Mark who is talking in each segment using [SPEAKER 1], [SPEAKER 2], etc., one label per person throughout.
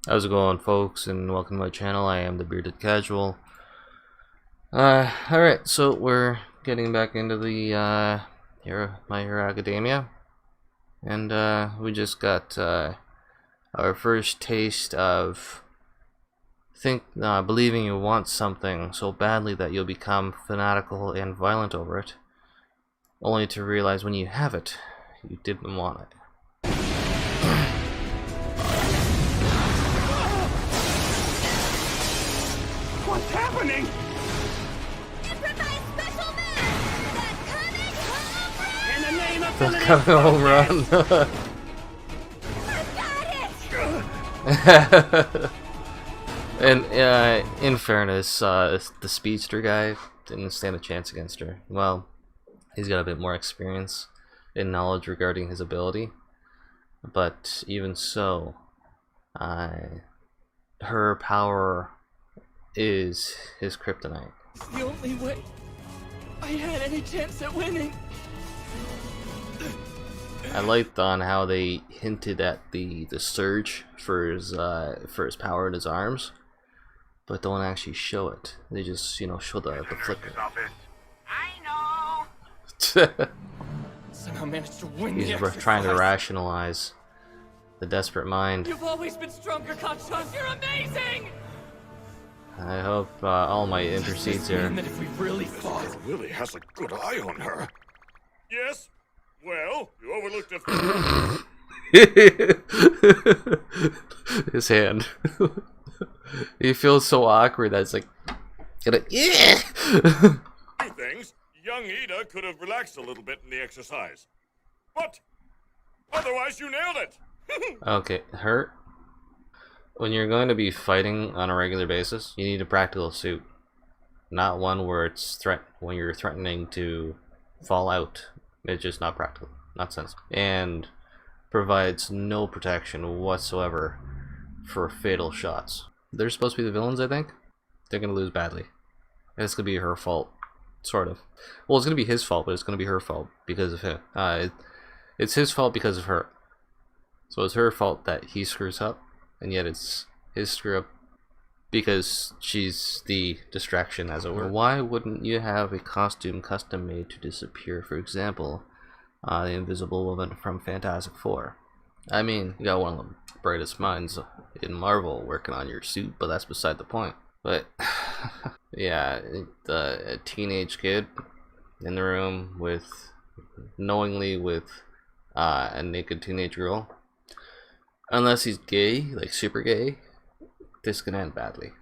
[SPEAKER 1] How's it going, folks, and welcome to my channel. I am the Bearded Casual. Alright, so we're getting back into the My Hero Academia, and we just got our first taste of believing you want something so badly that you'll become fanatical and violent over it, only to realize when you have it, you didn't want it.
[SPEAKER 2] What's happening?
[SPEAKER 3] Improvise special man!
[SPEAKER 2] In the name of
[SPEAKER 1] The coming home run!
[SPEAKER 3] I've got it!
[SPEAKER 1] And in fairness, the speedster guy didn't stand a chance against her. Well, he's got a bit more experience and knowledge regarding his ability, but even so, her power is his kryptonite.
[SPEAKER 2] It's the only way I had any chance at winning.
[SPEAKER 1] I liked on how they hinted at the surge for his power in his arms, but don't actually show it. They just, you know, show the flicker.
[SPEAKER 2] I know. Somehow managed to win
[SPEAKER 1] He's
[SPEAKER 2] the
[SPEAKER 1] trying to
[SPEAKER 2] exercise.
[SPEAKER 1] rationalize the desperate mind.
[SPEAKER 2] You've always been stronger, Kachan. You're amazing.
[SPEAKER 1] I hope All Might intercedes here.
[SPEAKER 2] And that if we really fought,
[SPEAKER 4] Really has a good eye on her. Yes? Well, you overlooked a
[SPEAKER 1] His hand. He feels so awkward that it's like, yeah.
[SPEAKER 4] few things. Young Ida could have relaxed a little bit in the exercise. But otherwise, you nailed it.
[SPEAKER 1] Okay, hurt. When you're going to be fighting on a regular basis, you need a practical suit, not one where it's when you're threatening to fall out. It's just not practical, not sensible, and provides no protection whatsoever for fatal shots. They're supposed to be the villains, I think. They're gonna lose badly. It's gonna be her fault, sort of. Well, it's gonna be his fault, but it's gonna be her fault because of him. It's his fault because of her. So it's her fault that he screws up, and yet it's his screw up because she's the distraction, as it were. Why wouldn't you have a costume custom made to disappear? For example, the Invisible Woman from Fantastic Four. I mean, you got one of the brightest minds in Marvel working on your suit, but that's beside the point. But yeah, a teenage kid in the room knowingly with a naked teenage girl. Unless he's gay, like super gay, this can end badly.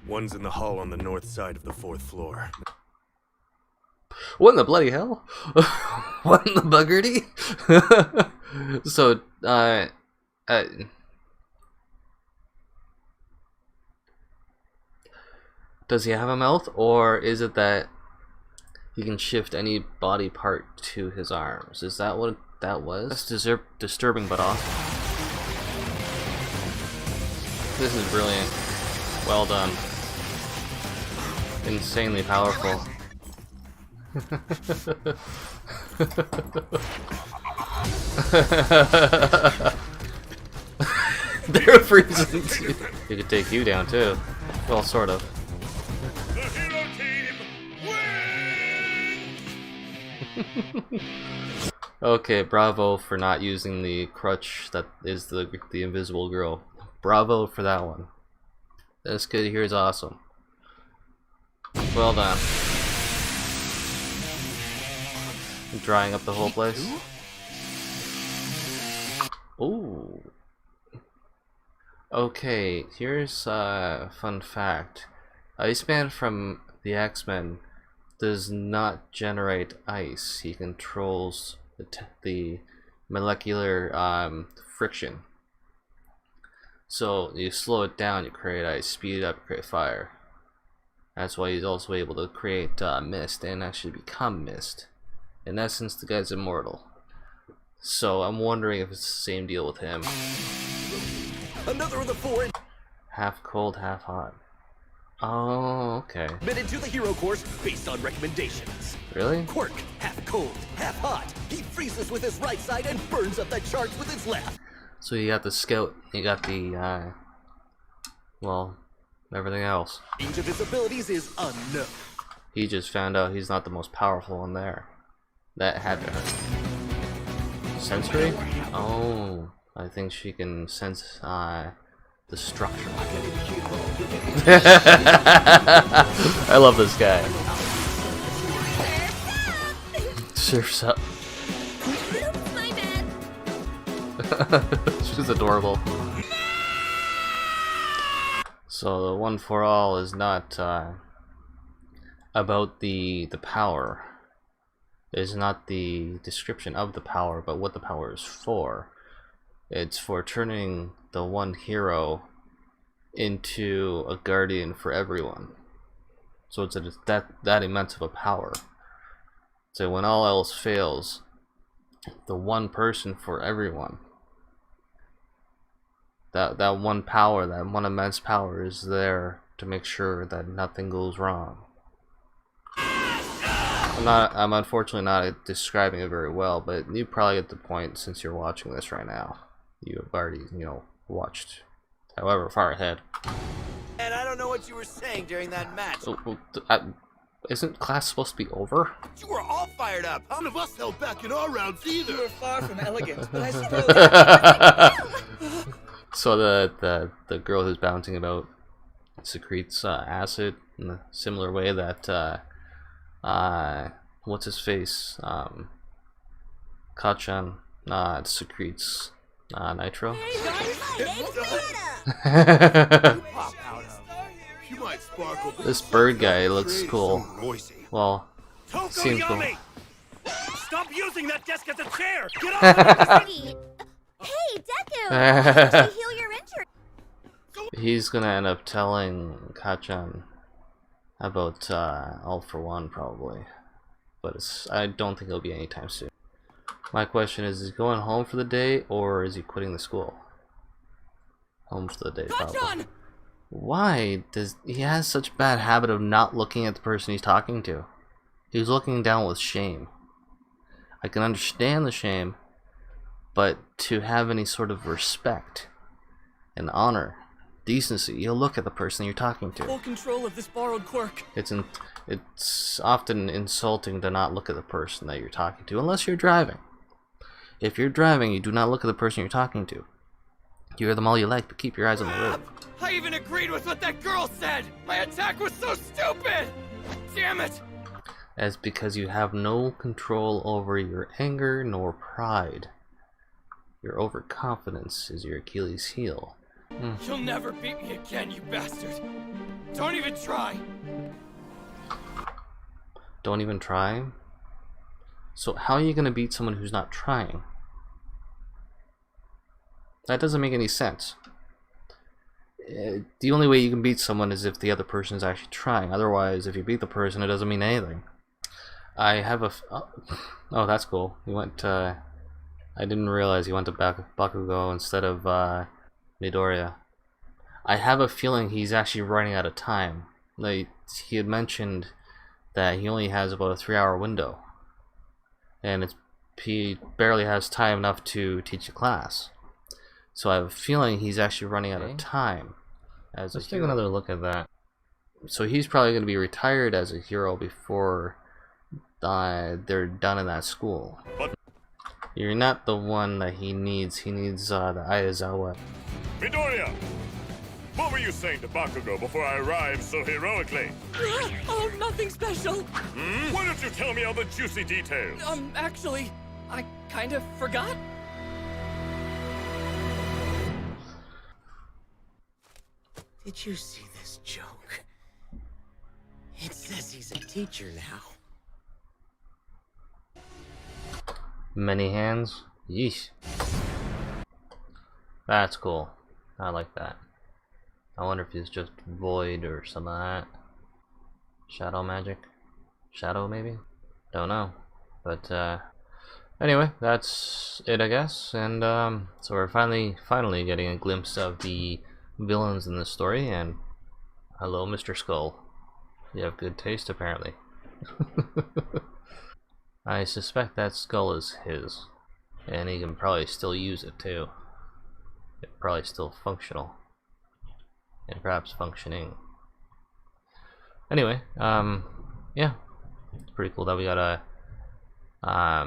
[SPEAKER 4] One's in the hall on the north side of the 4th floor.
[SPEAKER 1] What in the bloody hell? What in the buggerty? So, does he have a mouth, or is it that he can shift any body part to his arms? Is that what that was? That's disturbing but awesome. This is brilliant. Well done. Insanely powerful. They're freezing too. He could take you down too. Well, sort of.
[SPEAKER 4] The hero team wins!
[SPEAKER 1] Okay, bravo for not using the crutch that is the invisible girl. Bravo for that one. This kid here is awesome. Well done. Drying up the whole place. Ooh. Okay, here's a fun fact. Iceman from the X-Men does not generate ice. He controls the molecular friction. So you slow it down, you create ice. Speed it up, you create fire. That's why he's also able to create mist and actually become mist. In essence, the guy's immortal. So I'm wondering if it's the same deal with him.
[SPEAKER 4] Another of the 4.
[SPEAKER 1] Half cold, half hot. Oh, okay.
[SPEAKER 2] Admitted to the hero course based on recommendations.
[SPEAKER 1] Really?
[SPEAKER 2] Quirk, half cold, half hot. He freezes with his right side and burns up the charts with his left.
[SPEAKER 1] So you got the scout, you got the, well, everything else.
[SPEAKER 2] Each of his abilities is unknown.
[SPEAKER 1] He just found out he's not the most powerful one there. That had to hurt. Sensory? Oh, I think she can sense, the structure. I love this guy. Surf's up.
[SPEAKER 3] Oops, my bad.
[SPEAKER 1] She's adorable. So the one for all is not about the power. It's not the description of the power, but what the power is for. It's for turning the one hero into a guardian for everyone. So it's that immense of a power. So when all else fails, the one person for everyone. That one power, that one immense power is there to make sure that nothing goes wrong. I'm unfortunately not describing it very well, but you probably get the point since you're watching this right now. You have already, watched however far ahead.
[SPEAKER 2] And I don't know what you were saying during that match.
[SPEAKER 1] Isn't class supposed to be over?
[SPEAKER 2] You were all fired up. None of us held back in our rounds either.
[SPEAKER 5] You were far from elegant, but I suppose.
[SPEAKER 1] So the girl who's bouncing about secretes acid in a similar way that what's his face, Kachan secretes nitro. This bird guy looks cool. Well, seems cool.
[SPEAKER 4] Stop using that desk as a chair! Get off!
[SPEAKER 3] Hey, Deku! How did you heal your injury?
[SPEAKER 1] He's gonna end up telling Kachan about All for One probably, but I don't think it'll be anytime soon. My question is he going home for the day or is he quitting the school? Home for the day, probably. Why does he has such bad habit of not looking at the person he's talking to? He's looking down with shame. I can understand the shame, but to have any sort of respect and honor, decency, you'll look at the person you're talking to.
[SPEAKER 5] Full control of this borrowed quirk.
[SPEAKER 1] It's often insulting to not look at the person that you're talking to, unless you're driving. If you're driving, you do not look at the person you're talking to. You hear them all you like, but keep your eyes on the road.
[SPEAKER 5] I even agreed with what that girl said! My attack was so stupid! Damn it!
[SPEAKER 1] As because you have no control over your anger nor pride. Your overconfidence is your Achilles heel.
[SPEAKER 5] You'll never beat me again, you bastard! Don't even try!
[SPEAKER 1] Don't even try? So how are you gonna beat someone who's not trying? That doesn't make any sense. The only way you can beat someone is if the other person is actually trying. Otherwise, if you beat the person, it doesn't mean anything. I have a... oh, that's cool. He went I didn't realize he went to Bakugo instead of Midoriya. I have a feeling he's actually running out of time. Like, he had mentioned that he only has about a 3-hour window. And he barely has time enough to teach a class. So I have a feeling he's actually running out of time. Let's take another look at that. So he's probably going to be retired as a hero before they're done in that school. You're not the one that he needs. He needs the Aizawa.
[SPEAKER 4] Midoriya! What were you saying to Bakugo before I arrived so heroically?
[SPEAKER 5] Oh, nothing special!
[SPEAKER 4] Why don't you tell me all the juicy details?
[SPEAKER 5] Actually, I kind of forgot.
[SPEAKER 2] Did you see this joke? It says he's a teacher now.
[SPEAKER 1] Many hands? Yeesh. That's cool. I like that. I wonder if he's just void or some of that. Shadow magic? Shadow maybe? Don't know. But anyway, that's it I guess. And so we're finally getting a glimpse of the villains in the story, and Hello, Mr. Skull. You have good taste, apparently. I suspect that skull is his, and he can probably still use it too. It's probably still functional, and perhaps functioning. Anyway, yeah, it's pretty cool that we got a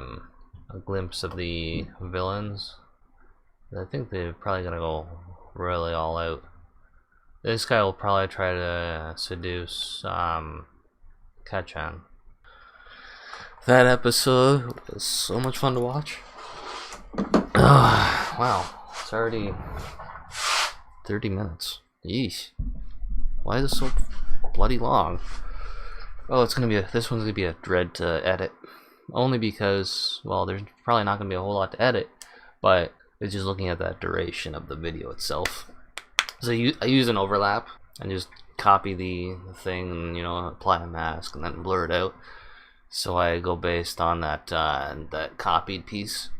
[SPEAKER 1] glimpse of the villains. I think they're probably gonna go really all out. This guy will probably try to seduce Kachan. That episode was so much fun to watch. Wow, it's already 30 minutes. Yeesh. Why is it so bloody long? Oh, it's gonna be this one's gonna be a dread to edit. Only because, well, there's probably not gonna be a whole lot to edit, but it's just looking at that duration of the video itself. So I use an overlap and just copy the thing and, you know, apply a mask and then blur it out. So I go based on that that copied piece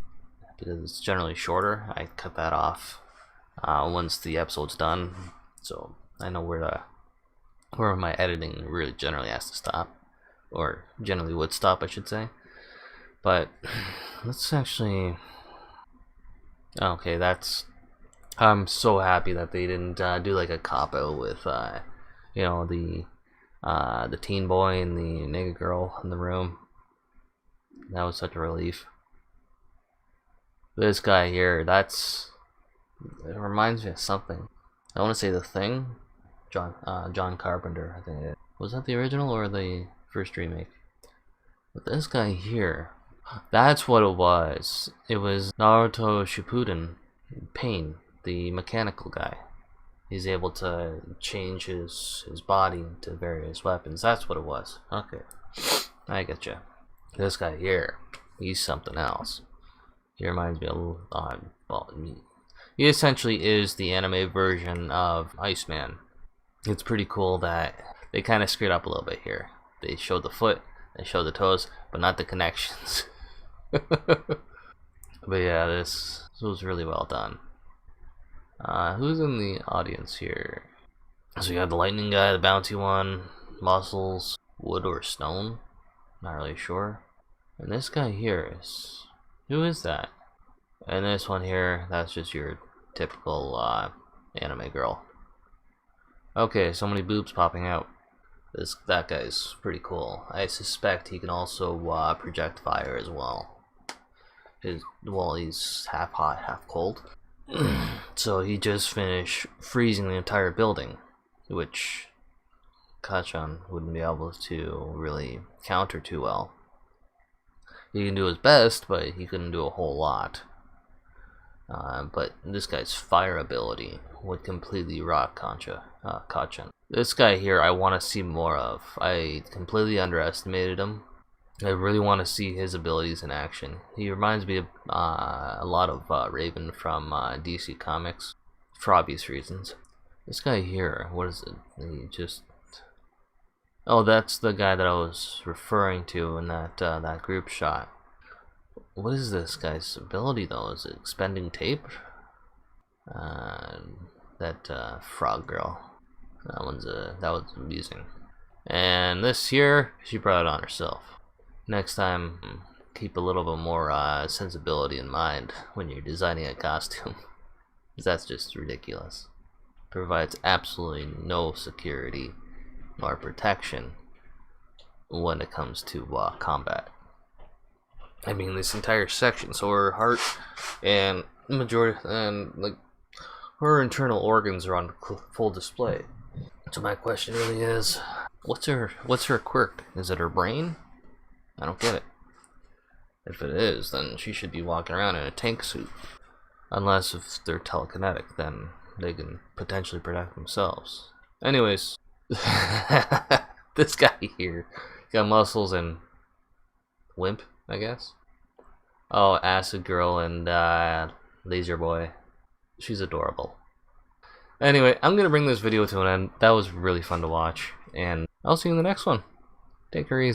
[SPEAKER 1] because it's generally shorter. I cut that off once the episode's done, so I know where my editing really generally has to stop, or generally would stop, I should say. But let's actually. Okay, that's. I'm so happy that they didn't do like a cop out with, you know, the teen boy and the nigga girl in the room. That was such a relief. This guy here, it reminds me of something. I want to say The Thing, John Carpenter, I think it is. Was that the original or the first remake? But this guy here, that's what it was. It was Naruto Shippuden, Pain, the mechanical guy. He's able to change his body into various weapons. That's what it was. Okay, I get you. This guy here, he's something else. He reminds me a little. Well, he essentially is the anime version of Iceman. It's pretty cool that they kind of screwed up a little bit here. They showed the foot, they showed the toes, but not the connections. But yeah, this was really well done. Who's in the audience here? So you got the lightning guy, the bouncy one, muscles, wood or stone, not really sure. And this guy here is, who is that? And this one here, that's just your typical anime girl. Okay, so many boobs popping out. That guy's pretty cool. I suspect he can also project fire as well. He's half hot, half cold. So he just finished freezing the entire building, which Kachan wouldn't be able to really counter too well. He can do his best, but he couldn't do a whole lot. But this guy's fire ability would completely rock Kachan. This guy here I want to see more of. I completely underestimated him. I really want to see his abilities in action. He reminds me of a lot of Raven from DC Comics, for obvious reasons. This guy here, what is it? He just... Oh, that's the guy that I was referring to in that group shot. What is this guy's ability though? Is it expending tape? That frog girl. That was amusing. And this here, she brought it on herself. Next time, keep a little bit more sensibility in mind when you're designing a costume. Because that's just ridiculous. Provides absolutely no security or protection when it comes to combat. I mean, this entire section, so her heart and majority, and like her internal organs are on full display. So my question really is, what's her quirk? Is it her brain? I don't get it. If it is, then she should be walking around in a tank suit. Unless if they're telekinetic, then they can potentially protect themselves. Anyways, this guy here got muscles and wimp, I guess. Oh, acid girl and laser boy. She's adorable. Anyway, I'm gonna bring this video to an end. That was really fun to watch, and I'll see you in the next one. Take care easy.